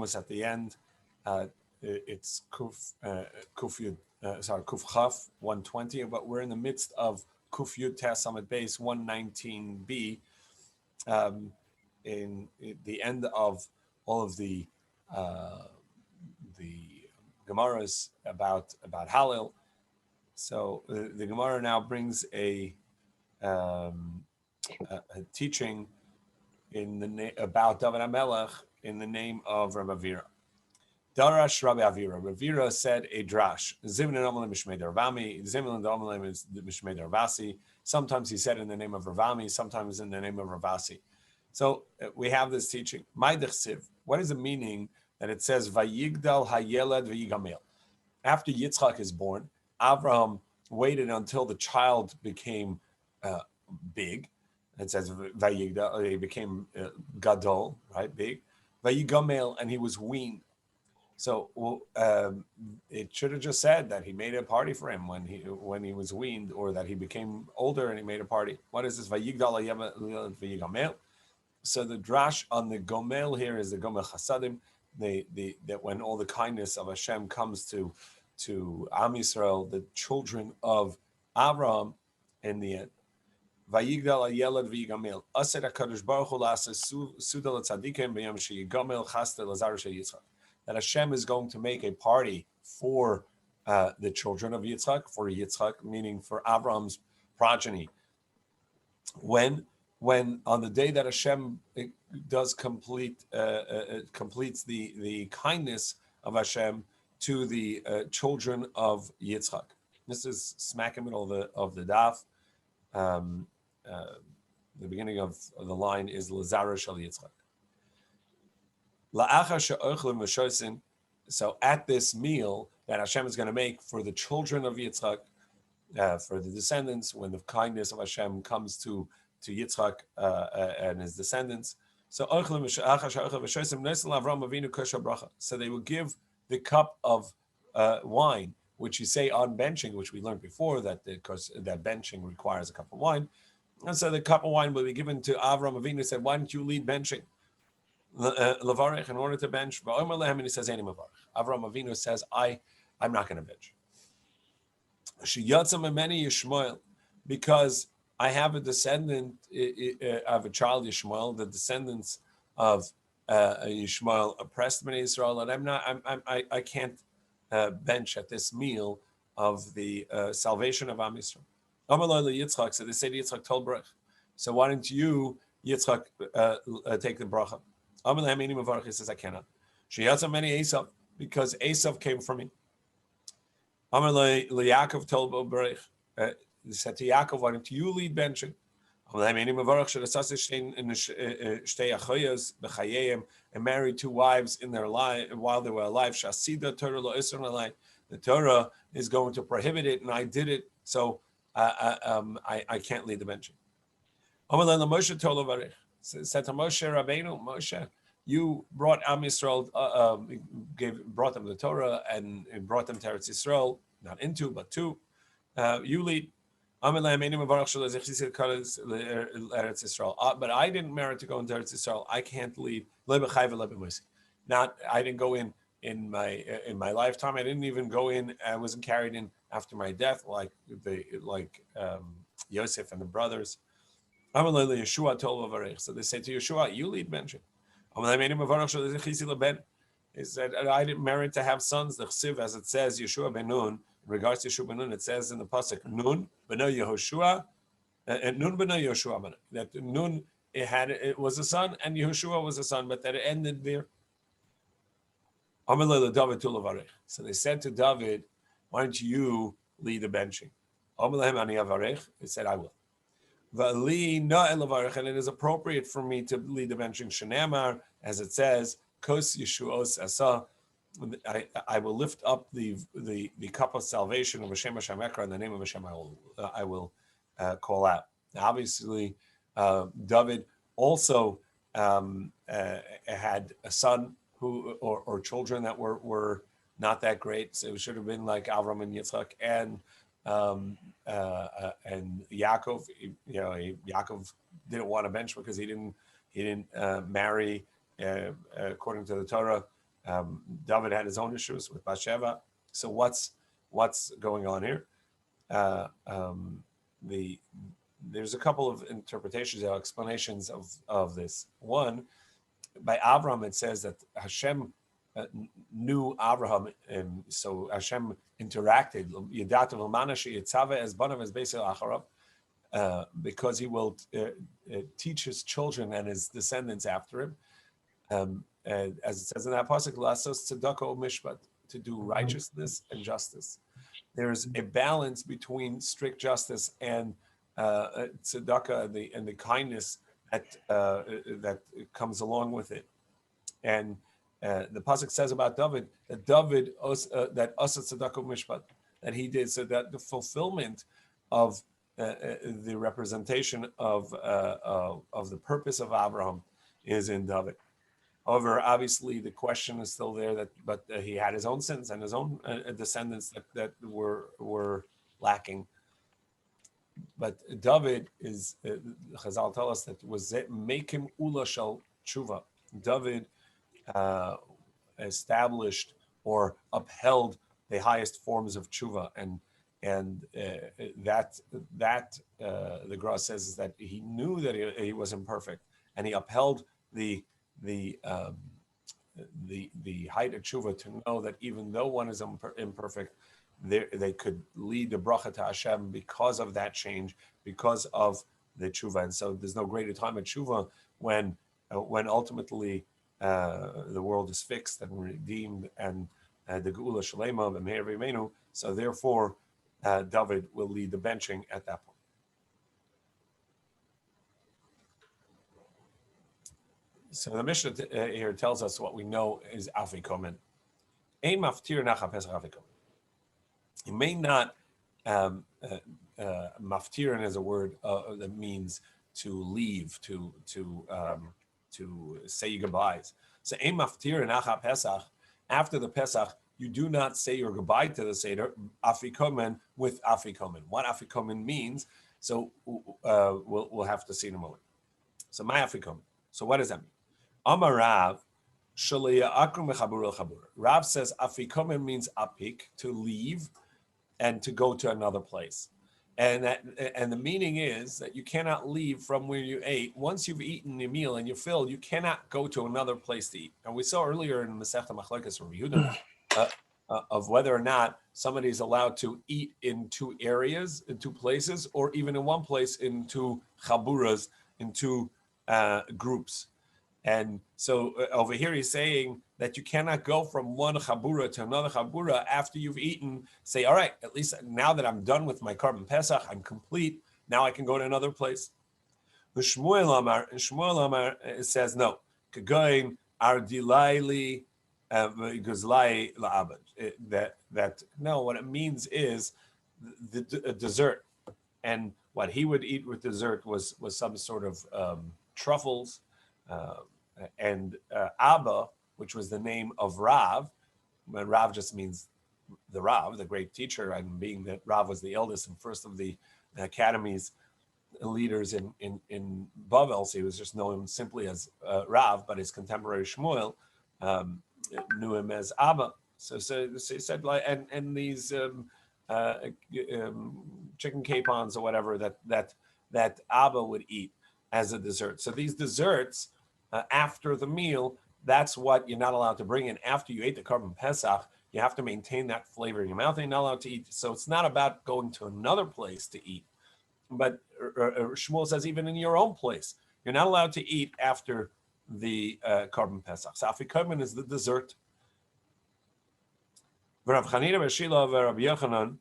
almost at the end. It's Kuf Chaf 120, but we're in the midst of Kuf Yud Tes Amud Beis 119b. In the end of all of the Gemaras about Hallel. So the Gemara now brings a teaching about David HaMelech in the name of Rabbi Avira. Darash Rabbi Avira. Rabbi Avira said a drash. Zimnin Amalem Mishmei Ravami. Zimnin Amalem is Mishmei Ravasi. Sometimes he said in the name of Ravami, sometimes in the name of Ravasi. So we have this teaching. What is the meaning that it says Vayigdal Hayeled Vayigamel? After Yitzchak is born, Abraham waited until the child became big. It says Vayigdal, he became Gadol, right, big. Vayigamel, and he was weaned. So it should have just said that he made a party for him when he was weaned, or that he became older and he made a party. What is this? Vayigdal Hayeled Vayigamel. So the drash on the Gomel here is the Gomel Chasadim, that when all the kindness of Hashem comes to Am Yisrael, the children of Abraham, in the end. Vayigdal Hayeled Vayigamel. Aser HaKadosh Baruch Hu la'aseh suda l'tzadikim b'yom sheyigamel chasda l'zar sheyitzchak. That Hashem is going to make a party for the children of Yitzchak, for Yitzchak, meaning for Abraham's progeny. When on the day that Hashem does completes the kindness of Hashem to the children of Yitzchak. This is smack in the middle of the daf. The beginning of the line is Lazara Shal Yitzchak. So at this meal that Hashem is going to make for the children of Yitzchak, for the descendants, when the kindness of Hashem comes to Yitzchak and his descendants. So they will give the cup of wine, which you say on benching, which we learned before, that because that benching requires a cup of wine. And so the cup of wine will be given to Avram Avinu. Said, why don't you lead benching? Levarech, in order to bench. And he says, Avram Avinu says, I'm not going to bench. Because I have a descendant of a child Yishmael. The descendants of Yishmael oppressed Bnei Israel, and I can't bench at this meal of the salvation of Am Yisrael. Yitzchak, so they say to Yitzchak, told Baruch. So why don't you, Yitzchak, take the bracha? He says, I cannot. Esav, because Esav came from me. Yaakov told Baruch. He said to Yaakov, why don't you lead benching? And married two wives in their life while they were alive. The Torah is going to prohibit it, and I did it, so I can't lead the benching. Moshe told Baruch, said to Moshe Rabbeinu, Moshe, you brought Am Yisrael, brought them the Torah and brought them to Eretz Yisrael, not into, but to. You lead. But I didn't merit to go into Eretz Yisrael. I can't lead. Not, I didn't go in my lifetime. I didn't even go in. I wasn't carried in after my death, like Yosef and the brothers. Yeshua told Avarech. So they say to Yeshua, you lead benching. He said, I didn't merit to have sons. The chsiv, as it says, Yeshua ben Nun. In regards to Yeshua ben Nun, it says in the pasuk, Nun b'no Yehoshua, and Nun b'no Yehoshua. That Nun it was a son, and Yehoshua was a son, but that it ended there. So they said to David, why don't you lead the benching? He said, I will. And it is appropriate for me to lead the benching. Shenamar, as it says, Kos Yeshuos Asa. I will lift up the cup of salvation of Hashem Hashem Ekra, in the name of Hashem I will call out. Now, obviously, David also had a son or children that were not that great. So it should have been like Avram and Yitzchak and Yaakov. Yaakov didn't want to bench because he didn't marry according to the Torah David had his own issues with Bathsheba. So what's going on here? There's a couple of interpretations or explanations of this. One, by Abraham, it says that Hashem knew Abraham, so Hashem interacted. Because he will teach his children and his descendants after him, as it says in that pasuk, "Lasos tzedakah u'mishpat," to do righteousness and justice. There's a balance between strict justice and tzedakah and the kindness that comes along with it. And the pasuk says about David that that asa tzedakah u'mishpat, that he did, so that the fulfillment of the representation of the purpose of Abraham is in David. However, obviously, the question is still there but he had his own sins and his own descendants that were lacking. But David is, Chazal tell us that was make him ula shel tshuva. David established or upheld the highest forms of tshuva, and that the Gra says is that he knew that he was imperfect, and he upheld the height of tshuva to know that even though one is imperfect, they could lead the bracha to Hashem because of that change, because of the tshuva. And so there's no greater time at tshuva when ultimately the world is fixed and redeemed, and the geula shalema b'meir v'imenu. So therefore, David will lead the benching at that point. So the Mishnah here tells us what we know is afikomen. Ein maftir nacha pesach afikomen. You may not, maftirin is a word that means to leave, to say your goodbyes. So ein maftirin nacha pesach, after the Pesach, you do not say your goodbye to the Seder, afikomen, with afikomen. What afikomen means, so we'll have to see in a moment. So my afikomen. So what does that mean? Amar Rav, shaliya akru mechabur el chabur. Rav says afikomen means apik, to leave and to go to another place. And the meaning is that you cannot leave from where you ate. Once you've eaten your meal and you're filled, you cannot go to another place to eat. And we saw earlier in Masechta Machlokes Rabbi Yehuda of whether or not somebody is allowed to eat in two areas, in two places, or even in one place in two chaburas, in two groups. And so over here he's saying that you cannot go from one chabura to another chabura after you've eaten. Say, all right, at least now that I'm done with my Korban Pesach, I'm complete. Now I can go to another place. Shmuel Amar says no. Kagoin ar dilaili guzlai la'abad. That no. What it means is the dessert, and what he would eat with dessert was some sort of truffles. And Abba, which was the name of Rav, but Rav just means the Rav, the great teacher, and being that Rav was the eldest and first of the academy's leaders in Bavel, so he was just known simply as Rav, but his contemporary Shmuel knew him as Abba. So he said, like, and these chicken capons or whatever that Abba would eat as a dessert. So these desserts after the meal, that's what you're not allowed to bring in. After you ate the Korban Pesach, you have to maintain that flavor in your mouth, and you're not allowed to eat. So it's not about going to another place to eat. But Shmuel says even in your own place, you're not allowed to eat after the Korban Pesach. So afikomen is the dessert. Rav Chanina Meshila Rabbi Yochanan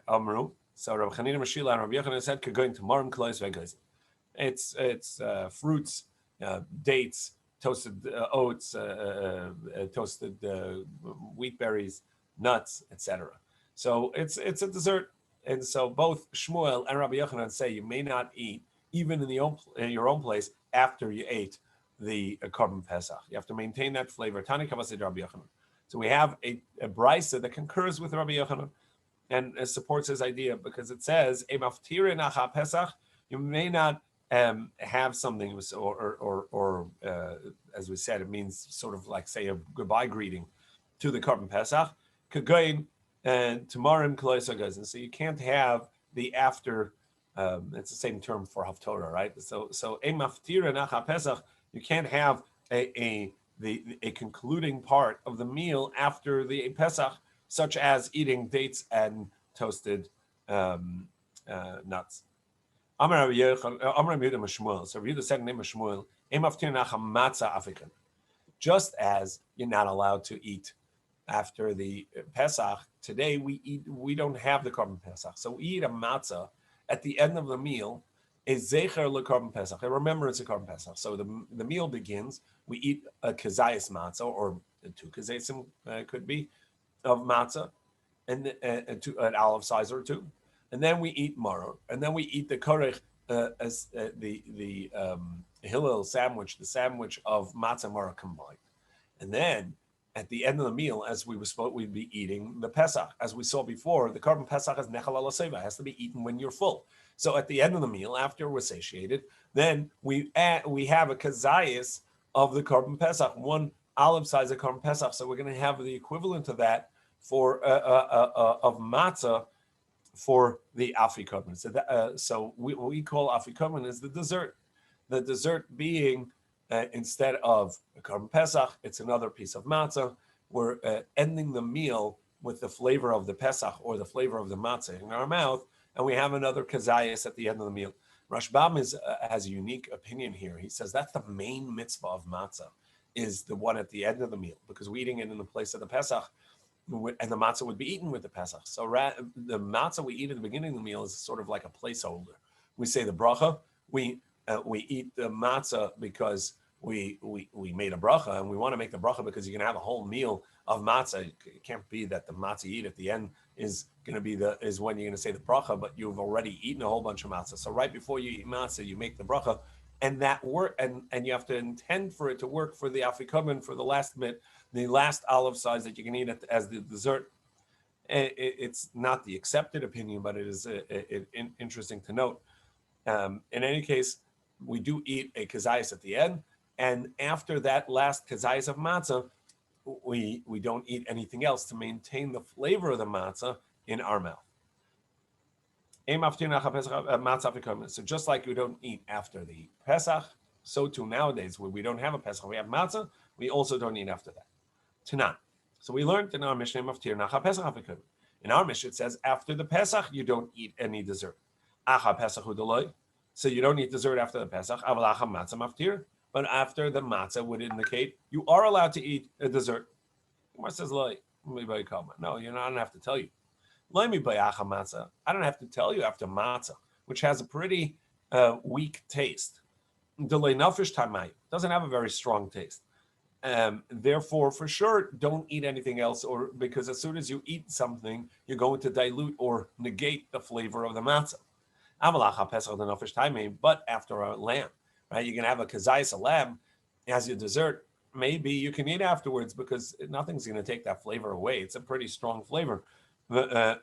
Amru. So Rav Chanina Meshila and Rabbi Yochanan said, "Going to Marim Klois Vegois." It's fruits, dates, toasted oats, toasted wheat berries, nuts, etc. So it's a dessert, and so both Shmuel and Rabbi Yochanan say you may not eat even in your own place after you ate the Korban Pesach. You have to maintain that flavor. Tani Kavasid Rabbi Yochanan. So we have a brisa that concurs with Rabbi Yochanan and supports his idea, because it says, "Emaftirin acha Pesach," you may not have something, or as we said, it means sort of like say a goodbye greeting to the Korban Pesach. Kagoin and Tamarim Kaloisagaz. And so you can't have the after. It's the same term for Haftorah, right? So Maftira Nacha Pesach. You can't have a concluding part of the meal after the Pesach, such as eating dates and toasted nuts. Amar Rabbi Yehuda Mashmuel. So Rabbi Yehuda said in the name of Shmuel, just as you're not allowed to eat after the Pesach, today we don't have the Korban Pesach. So we eat a matzah at the end of the meal, a zecher leKorban Pesach. And remember, it's a Korban Pesach. So the meal begins, we eat a kazayas matzah, or 2 kazayasim could be, of matzah, and an olive size or 2. And then we eat maror, and then we eat the korech, as the Hillel sandwich, the sandwich of matzah and maror combined. And then at the end of the meal, as we were supposed, we'd be eating the Pesach. As we saw before, the Korban Pesach is nechal ala seva, has to be eaten when you're full. So at the end of the meal, after we're satiated, then we have a kazayas of the Korban Pesach, 1 olive size of Korban Pesach. So we're going to have the equivalent of that for of matzah for the afikomen. So what we call afikomen is the dessert. The dessert being instead of a Korban Pesach, it's another piece of matzah. We're ending the meal with the flavor of the Pesach or the flavor of the matzah in our mouth, and we have another kazayas at the end of the meal. Rashbam has a unique opinion here. He says that's the main mitzvah of matzah, is the one at the end of the meal, because we're eating it in the place of the Pesach, and the matzah would be eaten with the Pesach. So the matzah we eat at the beginning of the meal is sort of like a placeholder. We say the bracha, we eat the matzah because we made a bracha, and we want to make the bracha because you can have a whole meal of matzah. It can't be that the matzah you eat at the end is going to be is when you're going to say the bracha, but you've already eaten a whole bunch of matzah. So right before you eat matzah, you make the bracha, and that work, and you have to intend for it to work for the afikomen, for the last bit, the last olive size that you can eat as the dessert. It's not the accepted opinion, but it is interesting to note. In any case, we do eat a kazayas at the end, and after that last kazayas of matzah, we don't eat anything else to maintain the flavor of the matzah in our mouth. So just like we don't eat after the Pesach, so too nowadays when we don't have a Pesach, we have matzah, we also don't eat after that. Tanan. So we learned in our Mishnah in our Mishnah it says after the Pesach you don't eat any dessert. So you don't eat dessert after the Pesach. But after the matzah would indicate you are allowed to eat a dessert. Gemara says, no, I don't have to tell you. I don't have to tell you after matzah, which has a pretty weak taste. Doesn't have a very strong taste. Therefore, for sure, don't eat anything else, or because as soon as you eat something, you're going to dilute or negate the flavor of the matzah. But after a lamb, right? You can have a kazayas, a lamb, as your dessert. Maybe you can eat afterwards because nothing's going to take that flavor away. It's a pretty strong flavor. It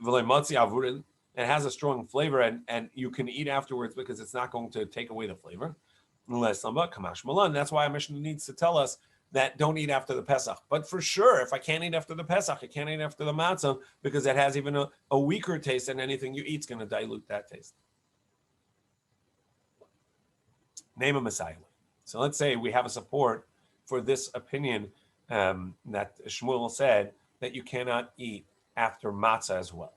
has a strong flavor, and you can eat afterwards because it's not going to take away the flavor. That's why our Mishnah needs to tell us that don't eat after the Pesach. But for sure, if I can't eat after the Pesach, I can't eat after the matzah because it has even a weaker taste, and anything you eat is going to dilute that taste. Name a Messiah. So let's say we have a support for this opinion that Shmuel said that you cannot eat after matzah as well.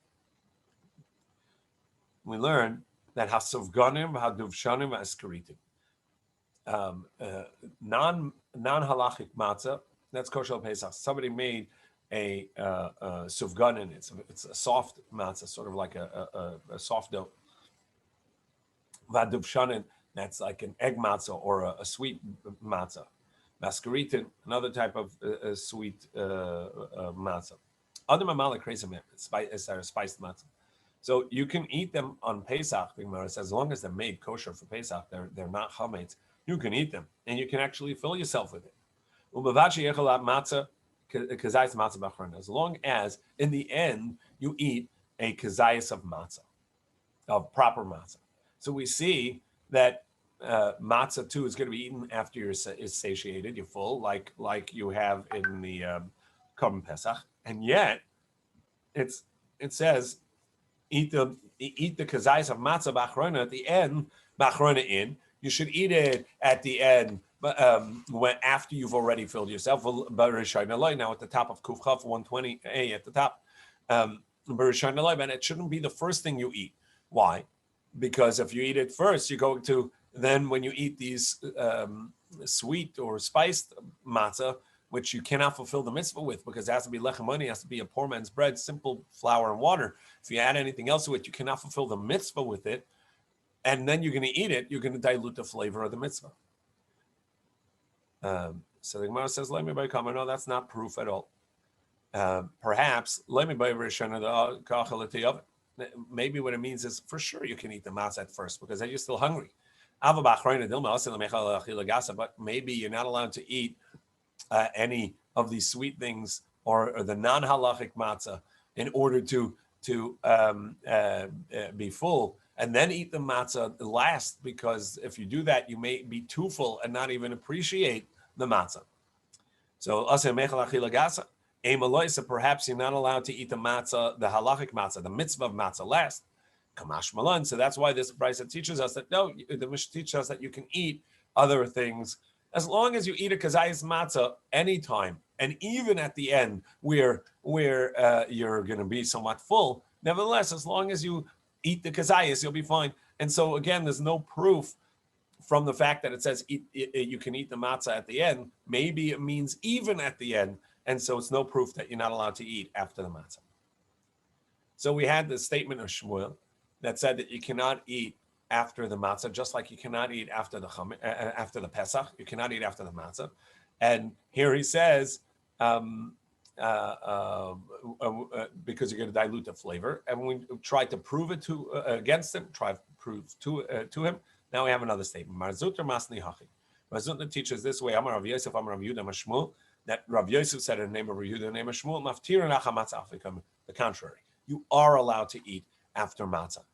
We learn that hasuvganim, haduvshanim, askaritim. Non-halachic matzah, that's kosher Pesach. Somebody made a suvganin. It's a soft matzah, sort of like a soft dough. Vaduvshanin, that's like an egg matzah or a sweet matzah. Maskaritin, another type of sweet matzah. Other mamalik kresim, spiced matzah. So you can eat them on Pesach. The Gemara says, as long as they're made kosher for Pesach, they're not chametz. You can eat them, and you can actually fill yourself with it. As long as in the end you eat a kazayas of matzah, of proper matzah. So we see that matzah too is going to be eaten after you're satiated, you're full, like you have in the Korban Pesach, and yet it says eat the kazayis of matzah b'achrona at the end, b'achrona in. You should eat it at the end, when after you've already filled yourself. Now at the top of Kuf Chaf 120a at the top, and it shouldn't be the first thing you eat. Why? Because if you eat it first, you're going to then when you eat these sweet or spiced matzah, which you cannot fulfill the mitzvah with, because it has to be lechem money, it has to be a poor man's bread, simple flour and water. If you add anything else to it, you cannot fulfill the mitzvah with it. And then you're going to eat it, you're going to dilute the flavor of the mitzvah. So the Gemara says, "Let me buy comment." No, that's not proof at all. Perhaps let me buy maybe what it means is for sure you can eat the matzah at first because then you're still hungry. But maybe you're not allowed to eat any of these sweet things or the non-halachic matzah in order to be full, and then eat the matzah last, because if you do that, you may be too full and not even appreciate the matzah. So perhaps you're not allowed to eat the matzah, the halachic matzah, the mitzvah of matzah last. Kamash malan. So that's why this brisa teaches us that no, the Mishnah teaches us that you can eat other things as long as you eat a kazayis matzah anytime, and even at the end where you're going to be somewhat full. Nevertheless, as long as you eat the kazayis, you'll be fine. And so again, there's no proof from the fact that it says you can eat the matzah at the end. Maybe it means even at the end, and so it's no proof that you're not allowed to eat after the matzah. So we had the statement of Shmuel that said that you cannot eat after the matzah, just like you cannot eat after the Pesach. You cannot eat after the matzah. And here he says, because you're going to dilute the flavor. And when we tried to prove it against him, try to prove to him, now we have another statement. Marzut or Masni Hachi. Marzut teaches this way, Amar Rav Yosef, Amar Rav Yehuda, Mashmuel, that Rav Yosef said in the name of Rav Yehuda, in the name of Shmuel, Maftir Nachamatz Afrikam. The contrary. You are allowed to eat after matzah.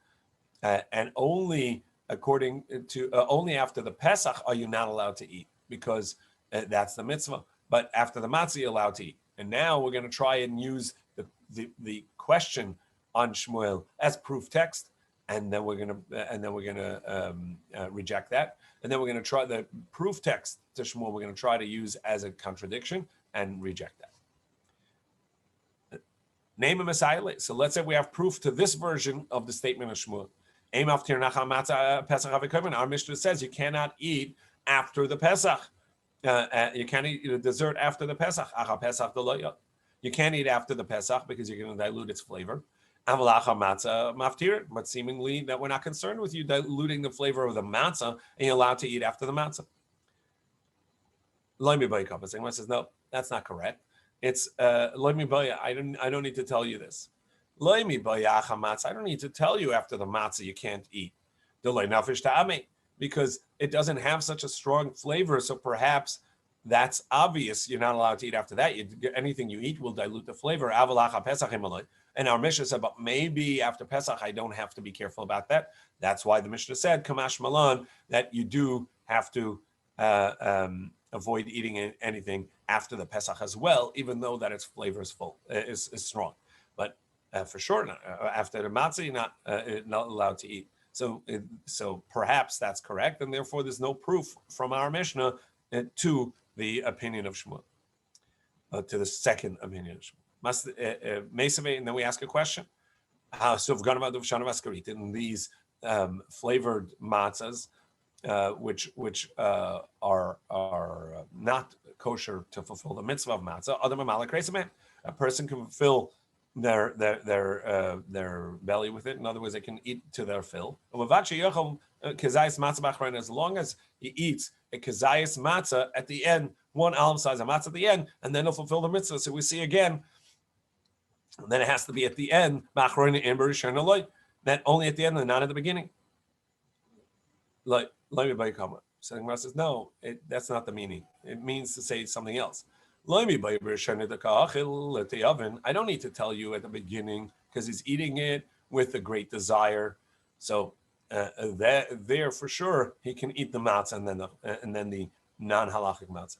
And only according to, only after the Pesach are you not allowed to eat, because that's the mitzvah. But after the matzah, you're allowed to eat. And now we're going to try and use the question on Shmuel as proof text, and then we're going to reject that, and then we're going to try the proof text to Shmuel. We're going to try to use as a contradiction and reject that. Name a Messiah. So let's say we have proof to this version of the statement of Shmuel. Our Mishnah says you cannot eat after the Pesach. You can't eat the dessert after the Pesach. You can't eat after the Pesach because you're going to dilute its flavor. But seemingly that we're not concerned with you diluting the flavor of the matzah, and you're allowed to eat after the matzah. Someone says, no, that's not correct. It's I don't need to tell you this. I don't need to tell you after the matzah you can't eat. Because it doesn't have such a strong flavor, so perhaps that's obvious. You're not allowed to eat after that. Anything you eat will dilute the flavor. And our Mishnah said, but maybe after Pesach, I don't have to be careful about that. That's why the Mishnah said, Kamash Malan, that you do have to avoid eating anything after the Pesach as well, even though that its flavor is strong. But for sure, after the matzah, you're not allowed to eat. So perhaps that's correct, and therefore there's no proof from our Mishnah to the opinion of Shmuel, to the second opinion of Shmuel. And then we ask a question. In these flavored matzahs, which are not kosher to fulfill the mitzvah of matzah, a person can fill their belly with it. In other words, they can eat to their fill. As long as he eats a kazayis matzah at the end, one alam size of matzah at the end, and then he'll fulfill the mitzvah. So we see again, then it has to be at the end, that only at the end and not at the beginning. Like everybody comment. So the Gemara says, no, that's not the meaning. It means to say something else. I don't need to tell you at the beginning because he's eating it with a great desire. So there for sure he can eat the matzah and then the non-halachic matzah.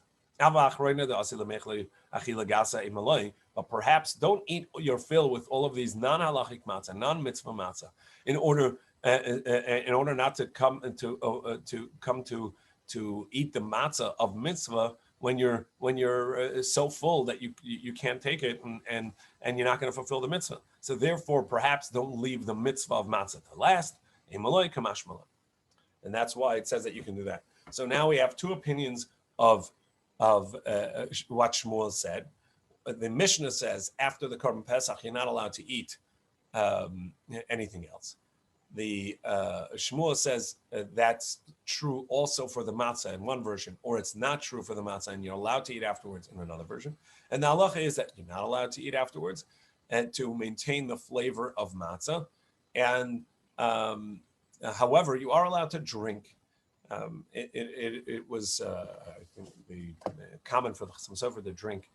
But perhaps don't eat your fill with all of these non-halachic matzah, non-mitzvah matzah, in order not to come to eat the matzah of mitzvah when you're so full that you can't take it and you're not going to fulfill the mitzvah. So therefore, perhaps don't leave the mitzvah of matzah to last. And that's why it says that you can do that. So now we have two opinions of what Shmuel said. The Mishnah says after the Korban Pesach, you're not allowed to eat anything else. The Shmuel says that's true also for the matzah in one version, or it's not true for the matzah and you're allowed to eat afterwards in another version. And the halacha is that you're not allowed to eat afterwards and to maintain the flavor of matzah. And however, you are allowed to drink. It was I think the common for the Chassam Sofer to drink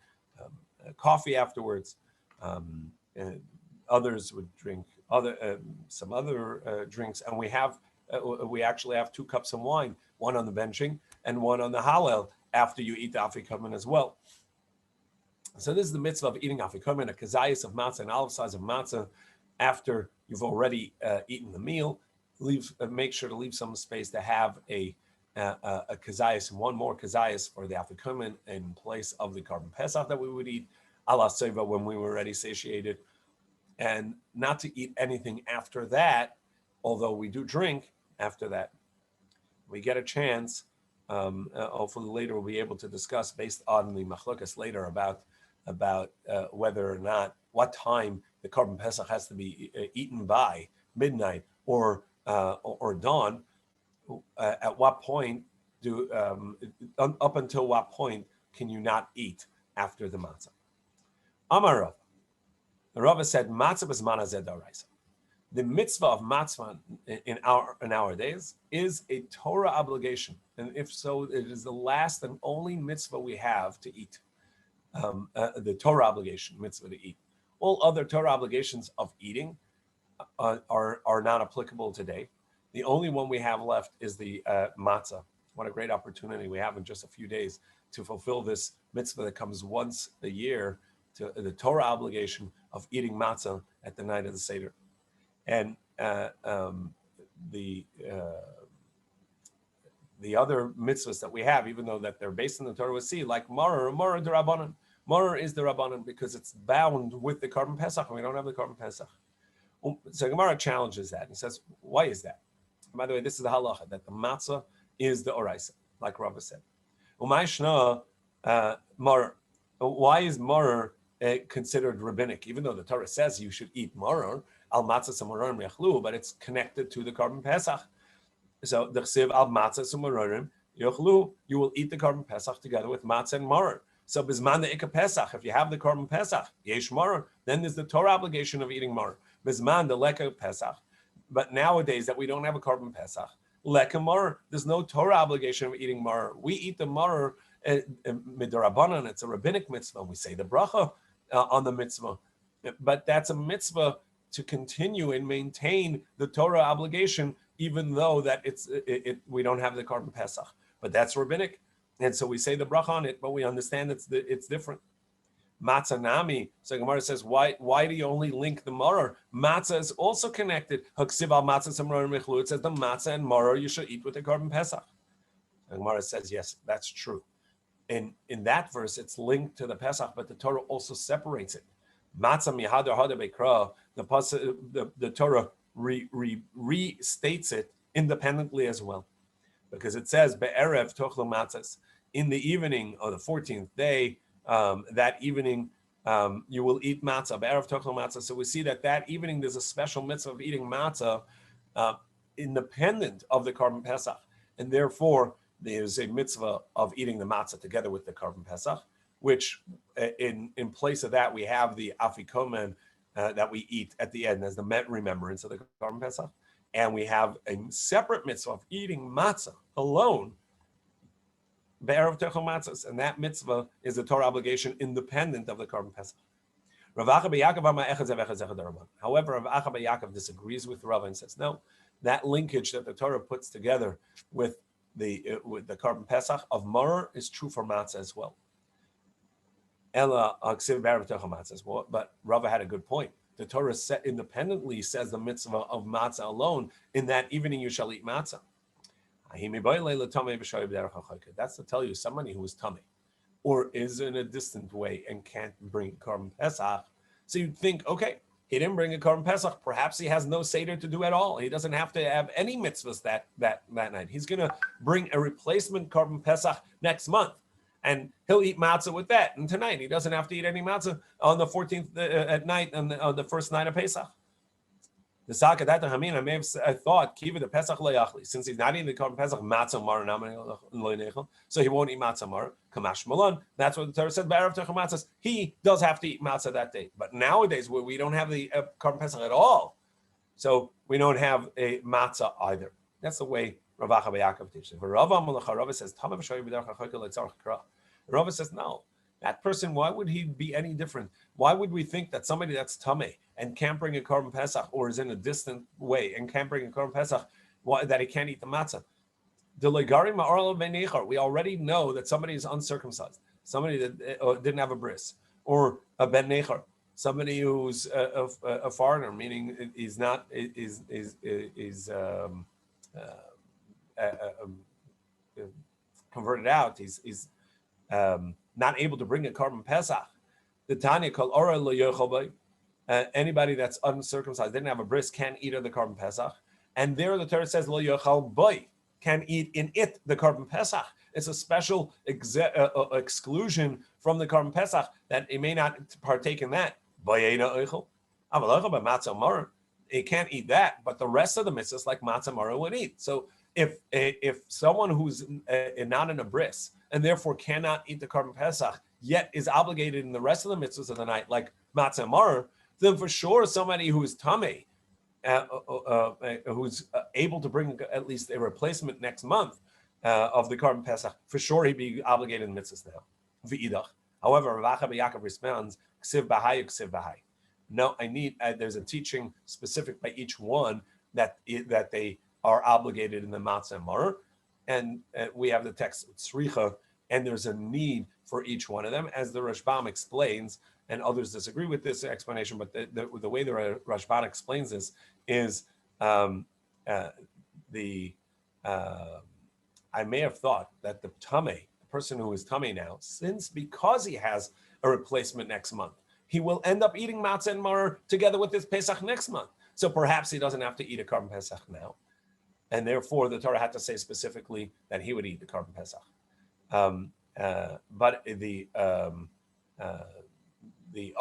coffee afterwards. And others would drink some other drinks, and we actually have 2 cups of wine, one on the benching and one on the Hallel after you eat the afikomen as well. So this is the mitzvah of eating afikomen, a kazayas of matzah, an olive size of matzah, after you've already eaten the meal. Make sure to leave some space to have a kazayas, one more kazayas for the afikomen in place of the Korban Pesach that we would eat ala seva when we were already satiated, and not to eat anything after that, although we do drink after that. We get a chance, hopefully later we'll be able to discuss, based on the machlokas later, about whether or not, what time the Korban Pesach has to be eaten by, midnight or dawn. At what point up until what point can you not eat after the matzah? Amar Rav. The Rava said, "Matzah b'zman hazeh d'oraisa." The mitzvah of matzah in our days is a Torah obligation, and if so, it is the last and only mitzvah we have to eat. The Torah obligation mitzvah to eat. All other Torah obligations of eating are not applicable today. The only one we have left is the matzah. What a great opportunity we have in just a few days to fulfill this mitzvah that comes once a year, to the Torah obligation of eating matzah at the night of the Seder. And the other mitzvahs that we have, even though that they're based on the Torah, we see, like Maror d'Rabbanan. Maror is the Rabbanan because it's bound with the Korban Pesach, and we don't have the Korban Pesach. So Gemara challenges that. He says, why is that? And by the way, this is the halacha, that the matzah is the oraisa, like Rava said. Umayshna maror. Why is maror considered rabbinic? Even though the Torah says you should eat maror, al matzah samarorim yachlu, but it's connected to the Korban Pesach. So the chsiv al matzah samarorim yachlu, you will eat the Korban Pesach together with matzah and maror. So bizman the ikka Pesach, if you have the Korban Pesach, yesh maror, then there's the Torah obligation of eating maror. Bizman the leka Pesach. But nowadays that we don't have a Korban Pesach, leka maror, there's no Torah obligation of eating maror. We eat the maror midorabanan. It's a rabbinic mitzvah. We say the bracha on the mitzvah, but that's a mitzvah to continue and maintain the Torah obligation, even though that we don't have the Korban Pesach. But that's rabbinic, and so we say the bracha on it, but we understand it's different. Matzah nami. So Gemara says, why do you only link the maror? Matzah is also connected. Haksiv al matzah samar michlu. It says the matzah and maror you should eat with the Korban Pesach. And Gemara says, yes, that's true. In that verse, it's linked to the Pesach, but the Torah also separates it. Matzah mihadar hada bekra. The Torah restates it independently as well, because it says be'erev tochlu matzahs, in the evening of the 14th day. That evening, you will eat matzah, be'erev tochlu matzah. So we see that evening there's a special mitzvah of eating matzah, independent of the Korban Pesach, and therefore there's a mitzvah of eating the matzah together with the Korban Pesach, which in place of that we have the afikomen that we eat at the end as the remembrance of the Korban Pesach, and we have a separate mitzvah of eating matzah alone, be'erev tochel matzahs, and that mitzvah is a Torah obligation independent of the Korban Pesach. However, Rav Acha bar Yaakov disagrees with Rava and says, no, that linkage that the Torah puts together with the Korban Pesach of Maror is true for matzah as well. But Rava had a good point. The Torah independently says the mitzvah of matzah alone, in that evening you shall eat matzah. That's to tell you somebody who is tummy or is in a distant way and can't bring Korban Pesach. So you'd think, okay, he didn't bring a Korban Pesach. Perhaps he has no Seder to do at all. He doesn't have to have any mitzvahs that night. He's going to bring a replacement Korban Pesach next month, and he'll eat matzah with that. And tonight, he doesn't have to eat any matzah on the 14th at night, on the first night of Pesach. The Sakadata Hamin, I may have thought, Kiva the Pesach Layachli, since he's not eating the Korban Pesach, matzah mar, so he won't eat matzah mar, Kamash Malon. That's what the Torah said, Ba'arav Techel Matzahs. He does have to eat matzah that day. But nowadays, where we don't have the Korban Pesach at all, so we don't have a matzah either. That's the way Rav Acha Yaakov teaches. Rava says, Rava says, no. That person, why would he be any different? Why would we think that somebody that's tameh and can't bring a Korban Pesach, or is in a distant way and can't bring a Korban Pesach, that he can't eat the matzah? We already know that somebody is uncircumcised, somebody that didn't have a bris, or a ben nechar, somebody who's a foreigner, meaning he's not converted out. He's not able to bring a Korban Pesach. The Tanya called Ora lo yochel bay. Anybody that's uncircumcised, didn't have a bris, can't eat of the Korban Pesach. And there the Torah says lo yochel bay, can eat in it the Korban Pesach. It's a special exclusion from the Korban Pesach that he may not partake in that. He can't eat that, but the rest of the mitzvahs like matzah mara would eat. So if someone who's not in a bris and therefore cannot eat the Korban Pesach, yet is obligated in the rest of the mitzvahs of the night, like matzah mar, then for sure somebody who is tameh, who's able to bring at least a replacement next month of the Korban Pesach, for sure he'd be obligated in mitzvahs now. V'idach. However, Rav Acha Yaakov responds, ksiv b'hai, ksiv b'hai. No, I need. There's a teaching specific by each one that they are obligated in the matzah mar, and we have the text tzricha, and there's a need for each one of them, as the Rashbam explains, and others disagree with this explanation, but the way the Rashbam explains this is I may have thought that the tameh, the person who is tameh now, because he has a replacement next month, he will end up eating matzah and mar together with this Pesach next month. So perhaps he doesn't have to eat a Korban Pesach now, and therefore the Torah had to say specifically that he would eat the Korban Pesach. But the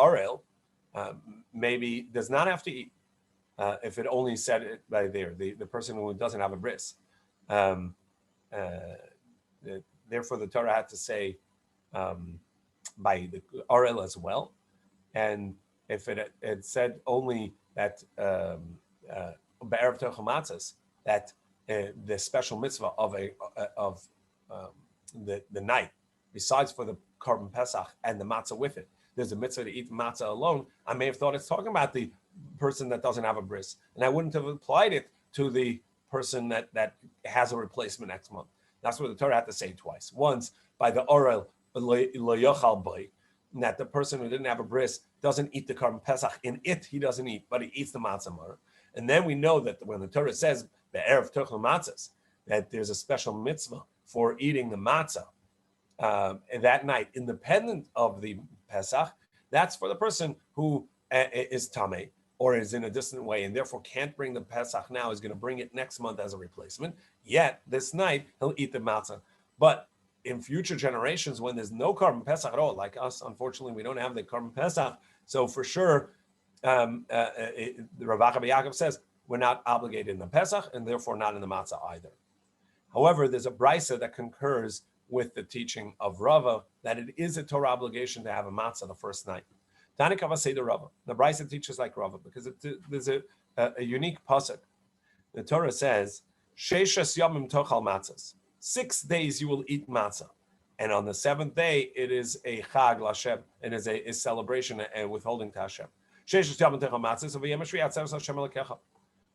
Arel maybe does not have to eat if it only said it by there, the person who doesn't have a bris. Therefore, the Torah had to say by the Arel as well. And if it had said only that B'erev Tochel Matzos, that the special mitzvah of the night, besides for the Korban Pesach and the matzah with it, there's a mitzvah to eat matzah alone, I may have thought it's talking about the person that doesn't have a bris, and I wouldn't have applied it to the person that has a replacement next month. That's what the Torah had to say twice. Once by the Orel lo yochal bay, that the person who didn't have a bris doesn't eat the Korban Pesach. In it, he doesn't eat, but he eats the matzah mar. And then we know that when the Torah says the erev tochel matzos, that there's a special mitzvah for eating the matzah that night, independent of the Pesach. That's for the person who is tameh or is in a distant way and therefore can't bring the Pesach now, is going to bring it next month as a replacement. Yet this night he'll eat the matzah. But in future generations, when there's no Korban Pesach at all, like us, unfortunately, we don't have the Korban Pesach. So for sure, the Rav Acha Yaakov says we're not obligated in the Pesach and therefore not in the matzah either. However, there's a brisa that concurs with the teaching of Rava that it is a Torah obligation to have a matzah the first night. Tanikava say the Rava. The brisa teaches like Rava because there's a unique pasuk. The Torah says, "Sheishas yamim tochal matzahs." 6 days you will eat matzah, and on the 7th day it is a chag l'Hashem, and is a celebration and withholding to Hashem. Sheishas yamim tochal matzahs,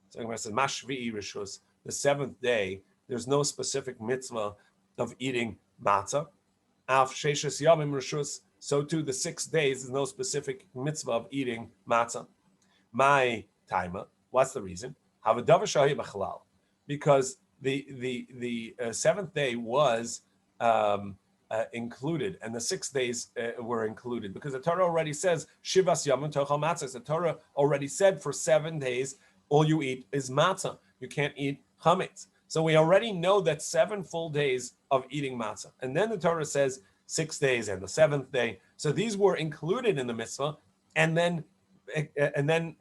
So Gemara says, Mashvi'i Rishus, the seventh day, there's no specific mitzvah of eating matzah. Af Sheshes Yamim Rishus, so too the 6 days, there's no specific mitzvah of eating matzah. My timer, what's the reason? Because the seventh day was included, and the 6 days were included, because the Torah already says Shivas Yamim Tochal Matzah. The Torah already said for 7 days all you eat is matzah. You can't eat chametz. So we already know that 7 full days of eating matzah, and then the Torah says 6 days and the 7th day. So these were included in the mitzvah, and then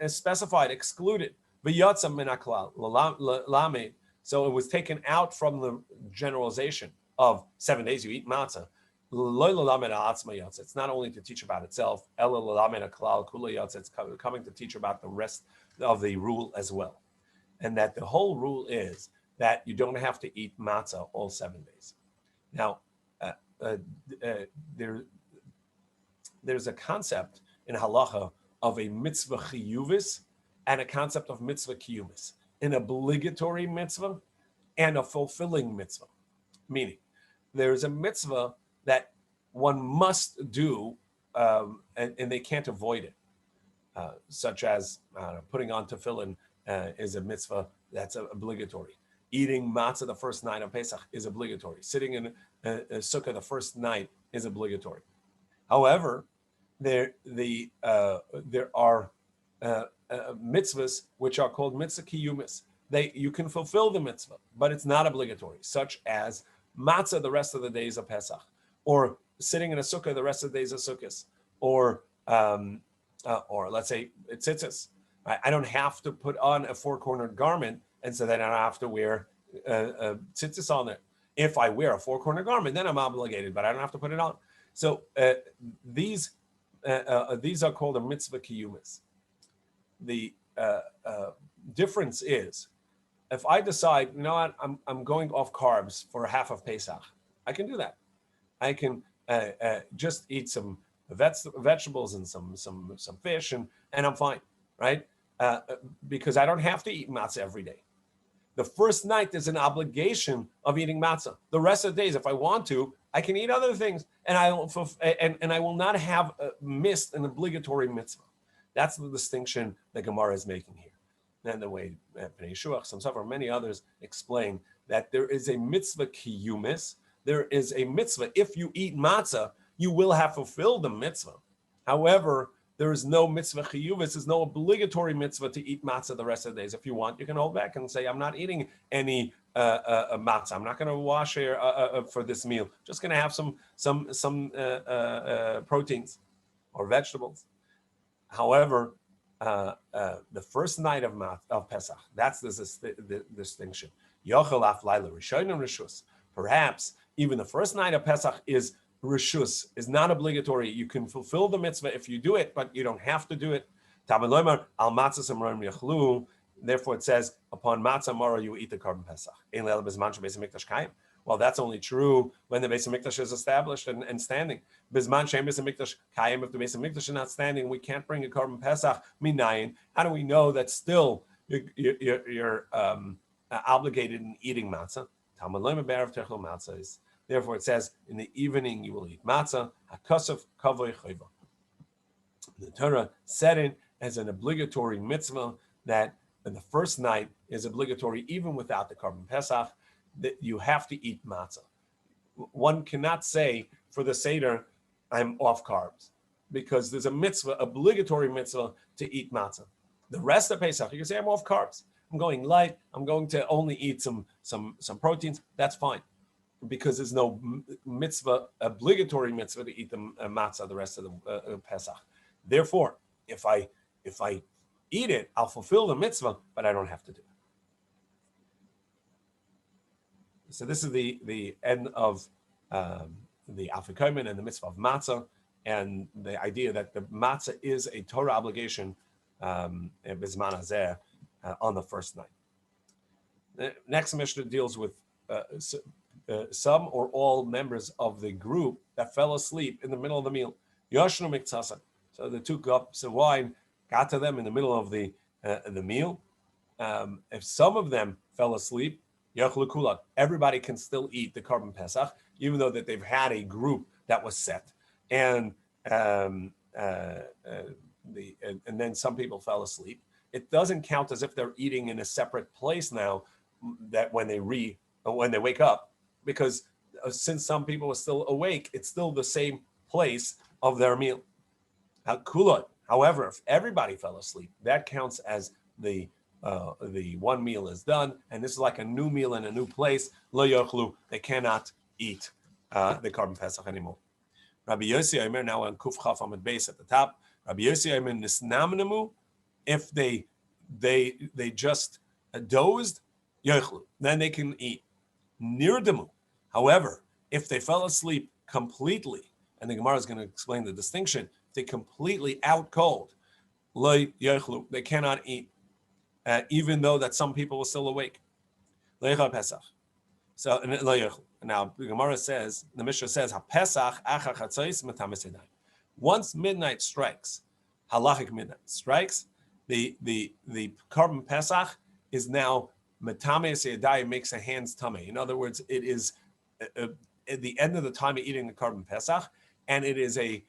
specified, excluded. V'yatzam min haklal lamed. So it was taken out from the generalization of 7 days you eat matzah. It's not only to teach about itself. It's coming to teach about the rest of the rule as well. And that the whole rule is that you don't have to eat matzah all 7 days. Now, there's a concept in halacha of a mitzvah chiyuvis and a concept of mitzvah kiyumis, an obligatory mitzvah and a fulfilling mitzvah. Meaning, there is a mitzvah that one must do, and they can't avoid it, such as putting on tefillin is a mitzvah that's obligatory. Eating matzah the first night of Pesach is obligatory. Sitting in a sukkah the first night is obligatory. However, there are mitzvahs which are called mitzvah kiyumis. You can fulfill the mitzvah, but it's not obligatory, such as matzah the rest of the days of Pesach, or sitting in a sukkah the rest of the days of Sukkot, or let's say tzitzis. I don't have to put on a 4-cornered garment, and so then I don't have to wear tzitzis on it. If I wear a 4-cornered garment, then I'm obligated, but I don't have to put it on. So these are called a mitzvah kiyumis. The difference is, if I decide, you know what, I'm going off carbs for half of Pesach, I can do that. I can just eat some vegetables and some fish, and I'm fine, right? Because I don't have to eat matzah every day. The first night there's an obligation of eating matzah. The rest of the days, if I want to, I can eat other things, and I will not have missed an obligatory mitzvah. That's the distinction that Gemara is making here. And the way Bnei Yeshuach, some or many others explain that there is a mitzvah kiyumis. There is a mitzvah. If you eat matzah, you will have fulfilled the mitzvah. However, there is no mitzvah chiyuvis. There's no obligatory mitzvah to eat matzah the rest of the days. If you want, you can hold back and say, I'm not eating any matzah. I'm not going to wash here for this meal. Just going to have some proteins or vegetables. However, the first night of Pesach, that's the distinction. Perhaps even the first night of Pesach is rishus, is not obligatory. You can fulfill the mitzvah if you do it, but you don't have to do it. Therefore, it says, upon matzah mara you eat the carbon Pesach. Well, that's only true when the Beis Hamikdash is established and standing. Bisman Shem Beis Hamikdash Kayim, if the Beis Hamikdash is not standing, we can't bring a carbon Pesach. Minayin. How do we know that still you're obligated in eating matzah? Talmud Loim Berav Techel Matzah is. Therefore, it says in the evening you will eat matzah. Hakosef Kavoi Chayva. The Torah said it as an obligatory mitzvah that the first night is obligatory even without the carbon Pesach. That you have to eat matzah. One cannot say for the Seder, I'm off carbs, because there's a mitzvah, obligatory mitzvah, to eat matzah. The rest of Pesach, you can say I'm off carbs. I'm going light. I'm going to only eat some proteins. That's fine, because there's no mitzvah, obligatory mitzvah, to eat the matzah the rest of the Pesach. Therefore, if I eat it, I'll fulfill the mitzvah, but I don't have to do it. So this is the end of the Afikomen and the mitzvah of matzah, and the idea that the matzah is a Torah obligation bisman hazeh on the first night. The next Mishnah deals with some or all members of the group that fell asleep in the middle of the meal. Yoshnu miktsasa. So the 2 cups of wine got to them in the middle of the meal, if some of them fell asleep, yachlu kulan, everybody can still eat the Korban Pesach, even though that they've had a group that was set, and and then some people fell asleep. It doesn't count as if they're eating in a separate place now. That when they wake up, because since some people are still awake, it's still the same place of their meal. However, if everybody fell asleep, that counts as the one meal is done, and this is like a new meal in a new place. Lo yochlu, they cannot eat the Korban Pesach anymore. Rabbi Yossi Omer, now on Kuf Chaf Amud Beis at the top. Rabbi Yossi Omer nisnamnemu, if they just dozed, yochlu, then they can eat. Nirdemu, however, if they fell asleep completely, and the Gemara is going to explain the distinction, if they completely out cold, lo yochlu, they cannot eat, even though that some people were still awake. Leicha Pesach. So now the Gemara says, the Mishnah says, HaPesach achar chatzos metames yadayim. Once midnight strikes, halachic midnight strikes, the Korban Pesach is now metames yadayim, makes a hand's tummy. In other words, it is at the end of the time of eating the Korban Pesach, and it is a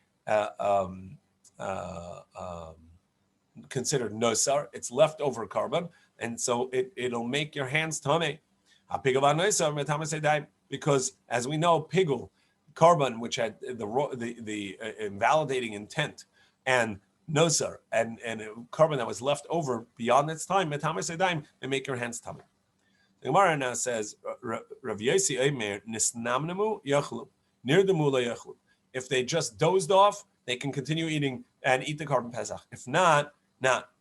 considered nosar. It's leftover carbon, and so it'll make your hands tummy. Because as we know, pigul, carbon, which had the invalidating intent, and nosar, and carbon that was left over beyond its time, they make your hands tummy. The Gemara now says, Rav Yossi Omer nisnamnemu yachlu, nirdemu lo yachlu. If they just dozed off, they can continue eating and eat the Korban Pesach. If not, not.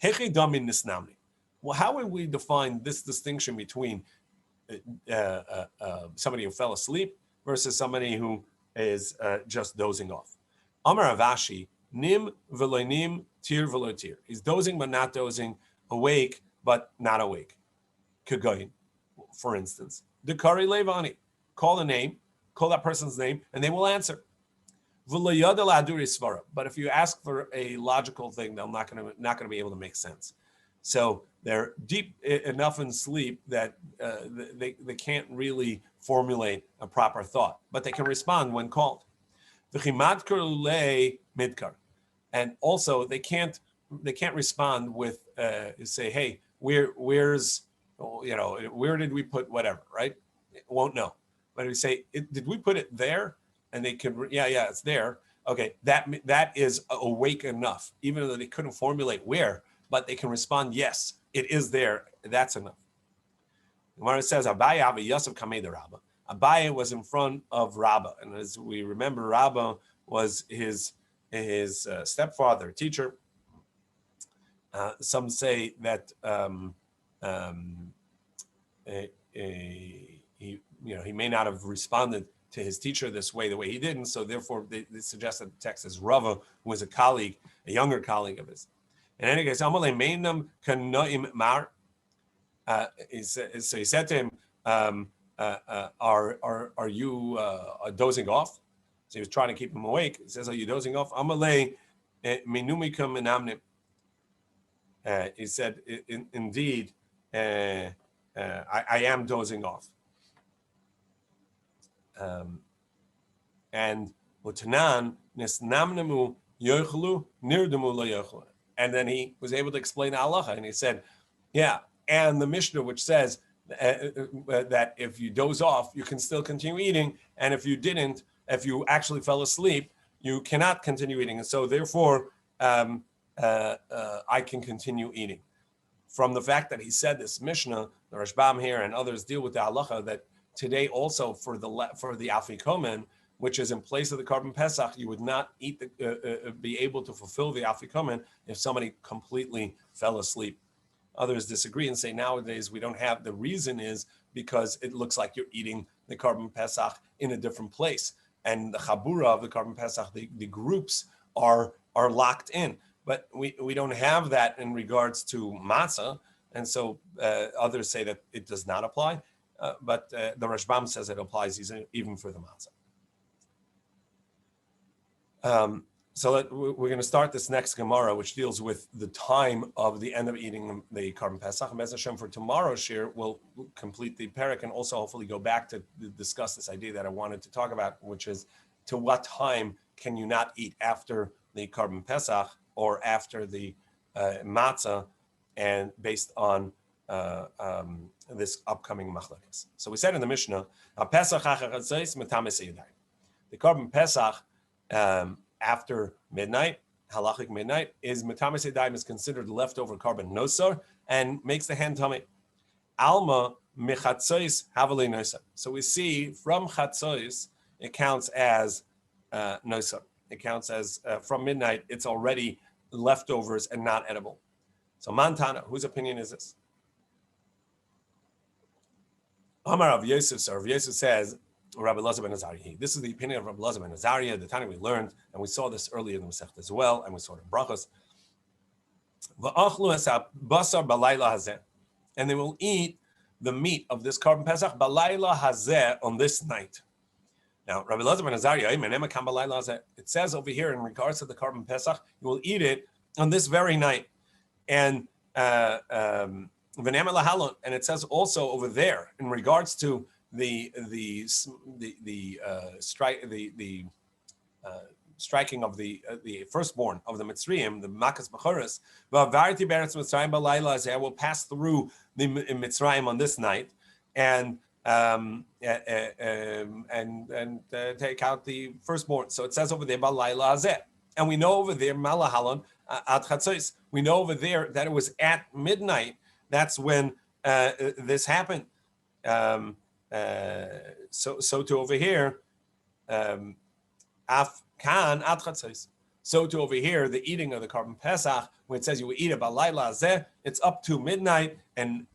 Hechi damin nisnamni. Well, how would we define this distinction between somebody who fell asleep versus somebody who is just dozing off? Amar Avashi, nim v'lo nim, tir v'lo tir. He's dozing but not dozing, awake but not awake. Kagoyin, for instance. Dekari levani. Call the name, call that person's name, and they will answer. But if you ask for a logical thing, they're not going to be able to make sense. So they're deep enough in sleep that they can't really formulate a proper thought, but they can respond when called. And also they can't respond with say, hey, where did we put whatever, right? It won't know. But if you say, did we put it there? And they can, yeah, it's there. Okay, that is awake enough, even though they couldn't formulate where, but they can respond, yes, it is there. That's enough. Gemara says, Abaye Yosef Kamei the Rabba. Abaye was in front of Rabba, and as we remember, Rabba was his stepfather, teacher. Some say that he may not have responded to his teacher this way, the way he did, and so therefore they suggest that the text is Rava, who was a colleague, a younger colleague of his. In any case, Amalei Meinam Kanoim Mar. So he said to him, "Are you dozing off?" So he was trying to keep him awake. He says, "Are you dozing off?" Amalei Meinumikum Enamnim. He said, "Indeed, I am dozing off." And Utanan Nisnamnemu Yochlu Nirdemu Lo Yochlu. And then he was able to explain halacha, and he said, yeah, and the Mishnah, which says that if you doze off, you can still continue eating, and if you actually fell asleep, you cannot continue eating, and so therefore I can continue eating. From the fact that he said this Mishnah, the Rashbam here and others deal with the halacha that today also for the afikomen, which is in place of the Korban Pesach, you would not eat be able to fulfill the afikomen if somebody completely fell asleep. Others disagree and say nowadays we don't have. The reason is because it looks like you're eating the Korban Pesach in a different place, and the chabura of the Korban Pesach, the groups are locked in. But we don't have that in regards to matzah, and so others say that it does not apply. But the Rashbam says it applies even for the matzah. So we're going to start this next Gemara, which deals with the time of the end of eating the Karban Pesach. Bez Hashem, for tomorrow's shir, we'll complete the parak and also hopefully go back to discuss this idea that I wanted to talk about, which is to what time can you not eat after the Karban Pesach or after the matzah, and based on this upcoming machlokes. So we said in the Mishnah, the Karban Pesach after midnight, halachic midnight, is metames yadayim, is considered leftover carbon nosar and makes the hand tummy. Alma mechatzois havali nosar. So we see from chatzois it counts as nosar. It counts as from midnight. It's already leftovers and not edible. So Mantana, whose opinion is this? Amar Rav Yosef. So Rav Yosef says, Rabbi Tzvi ben Azariah. This is the opinion of Rabbi Tzvi ben Azariah. The time we learned, and we saw this earlier in the Masechta as well, and we saw it in Brachos. And they will eat the meat of this Karban Pesach balayla hazeh, on this night. Now, Rabbi Tzvi ben Azariah, it says over here in regards to the Karban Pesach, you will eat it on this very night, and and it says also over there in regards to the striking of the firstborn of the Mitzrayim, the Makas Bechoros. I will pass through the Mitzrayim on this night, and take out the firstborn. So it says over there Balayla Hazeh, and we know over there Malahalon Ad Chatzos. We know over there that it was at midnight. That's when this happened. So to over here, af kan ad chatzos. So to over here, the eating of the Karban Pesach, when it says you will eat it balayla hazeh, it's up to midnight and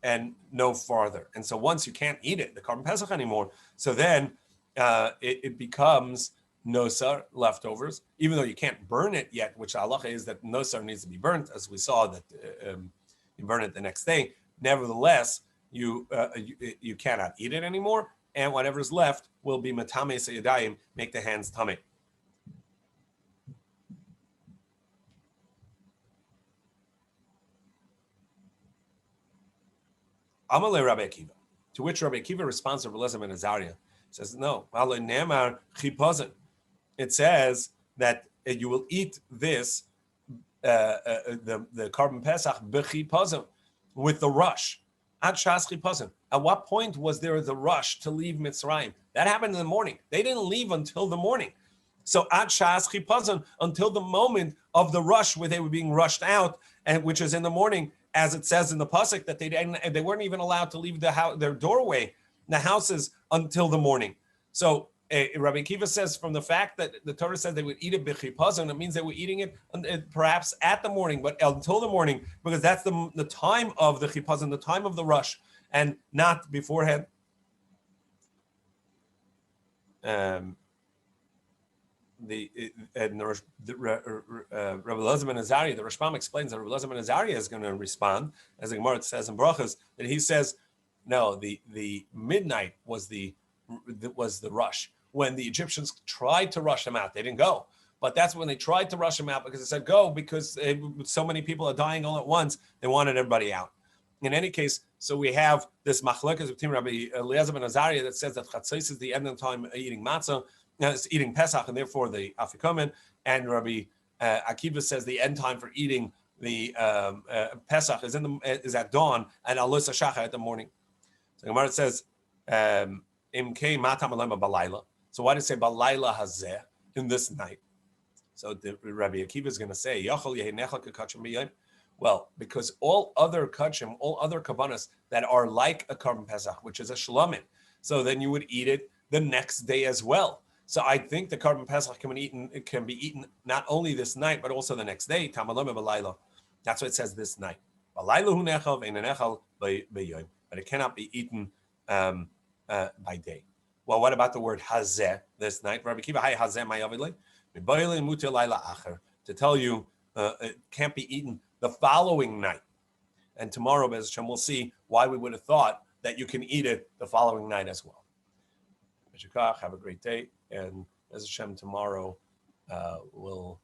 no farther. And so once you can't eat it, the Karban Pesach anymore, so then it becomes nosar, leftovers, even though you can't burn it yet, which halacha is that nosar needs to be burnt, as we saw that you burn it the next day. Nevertheless, you cannot eat it anymore, and whatever's left will be matames yadayim, make the hands tummy. Amalei Rabbi Akiva, to which Rabbi Akiva responds to Rabbi Tzvi ben Azariah, says no. It says that you will eat this the Karban Pesach b'chipazim, with the rush. At Shas Chipazim. At what point was there the rush to leave Mitzrayim? That happened in the morning. They didn't leave until the morning. So at Shas Chipazim, until the moment of the rush where they were being rushed out, and which is in the morning, as it says in the pasuk that they weren't even allowed to leave their doorway, the houses, until the morning. So Rabbi Akiva says from the fact that the Torah said they would eat it b'chipazon, it means they were eating it perhaps at the morning, but until the morning, because that's the time of the chipazon, the time of the rush, and not beforehand. Rabbi Tzvi ben Azariah, the Rashbam explains that Rabbi Tzvi ben Azariah is going to respond, as the Gemara says in Brachos, that he says, no, the midnight was the rush. When the Egyptians tried to rush them out, they didn't go. But that's when they tried to rush them out, because they said go, because so many people are dying all at once. They wanted everybody out. In any case, so we have this machlokes between Rabbi Tzvi ben Azariah that says that chatzos is the end of the time eating matzah, eating Pesach, and therefore the afikomen, and Rabbi Akiva says the end time for eating the Pesach is at dawn, and alos hashachar at the morning. So the Gemara says imkei matam alema balayla. So why did it say balayla hazeh, in this night? So Rabbi Akiva is going to say, Yachol yehinechal kekachim b'yom. Well, because all other kachim, all other kavanas that are like a Karban Pesach, which is a shlamim, so then you would eat it the next day as well. So I think the Karban Pesach can be eaten not only this night, but also the next day. Tamalome balayla. That's what it says this night. Balayla hu nechal v'einenechal b'yom. But it cannot be eaten by day. Well, what about the word hazeh, this night? Rabbi Akiva, hay hazeh ma'yavilei. To tell you it can't be eaten the following night. And tomorrow, Bez Hashem, we'll see why we would have thought that you can eat it the following night as well. Have a great day. And Bez Hashem, tomorrow we'll